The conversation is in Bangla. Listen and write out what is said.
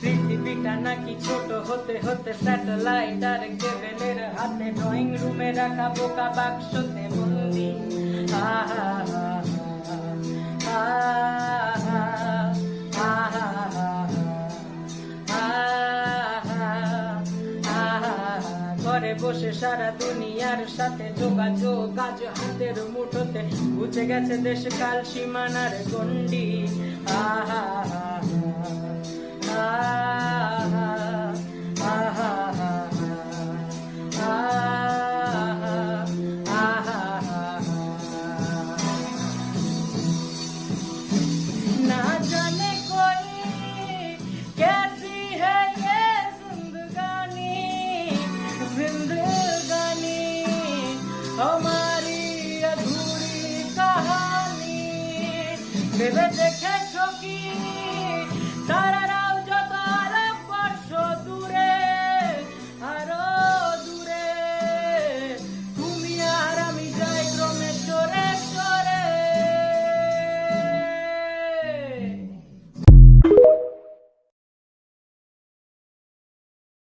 পৃথিবীটা নাকি ছোট হতে হতে স্যাটেলাইট আর কেবলের হাতে, ড্রয়িং রুমে রাখা বোকা বাক্সতে বন্দি। আহা আহা ঘরে বসে সারা দুনিয়ার সাথে যোগাযোগ আজ হাতের মুঠোতে, বুঝে গেছে দেশ কাল সীমানার গন্ডি। আহা